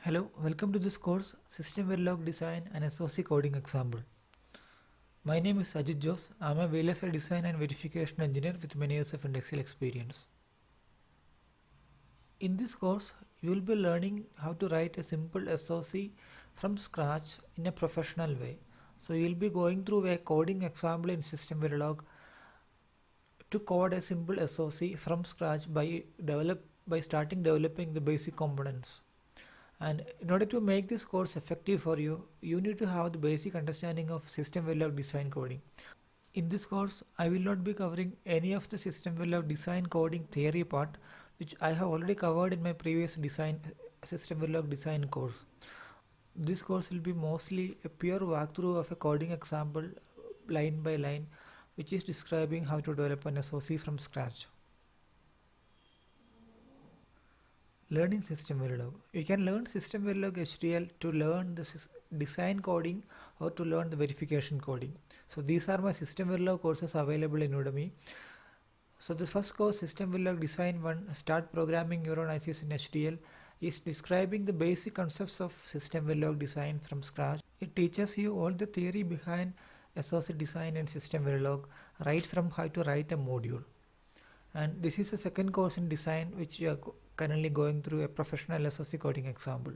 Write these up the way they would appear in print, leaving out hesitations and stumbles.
Hello, welcome to this course System Verilog Design and SOC Coding Example. My name is Ajit Jose. I am a VLSI Design and Verification Engineer with many years of Indexel experience. In this course, you will be learning how to write a simple SOC from scratch in a professional way. So you will be going through a coding example in System Verilog to code a simple SOC from scratch by starting developing the basic components. And in order to make this course effective for you, you need to have the basic understanding of System Verilog design coding. In this course, I will not be covering any of the System Verilog design coding theory part, which I have already covered in my previous System Verilog design course. This course will be mostly a pure walkthrough of a coding example line by line, which is describing how to develop an SOC from scratch. Learning System Verilog. You can learn System Verilog HDL to learn the design coding or to learn the verification coding. So these are my System Verilog courses available in Udemy. So the first course, System Verilog Design 1, Start Programming Your Own ICs in HDL, is describing the basic concepts of System Verilog design from scratch. It teaches you all the theory behind SOC design and System Verilog, right from how to write a module. And this is the second course in design, which you are currently going through a professional SOC coding example.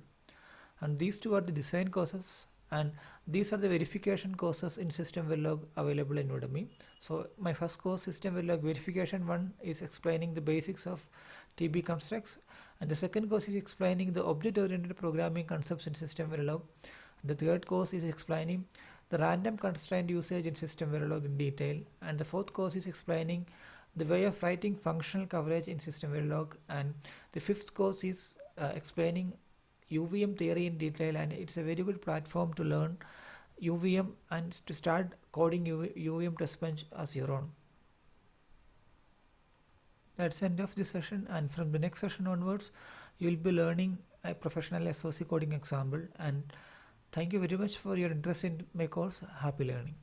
And these two are the design courses, and these are the verification courses in System Verilog available in Udemy. So my first course, System Verilog Verification 1, is explaining the basics of TB constructs, and the second course is explaining the object-oriented programming concepts in System Verilog. The third course is explaining the random constraint usage in System Verilog in detail, and the fourth course is explaining the way of writing functional coverage in System Verilog, and the fifth course is explaining UVM theory in detail, and it's a very good platform to learn UVM and to start coding UVM test bench as your own. That's the end of this session, and from the next session onwards, you'll be learning a professional SOC coding example. And thank you very much for your interest in my course. Happy learning.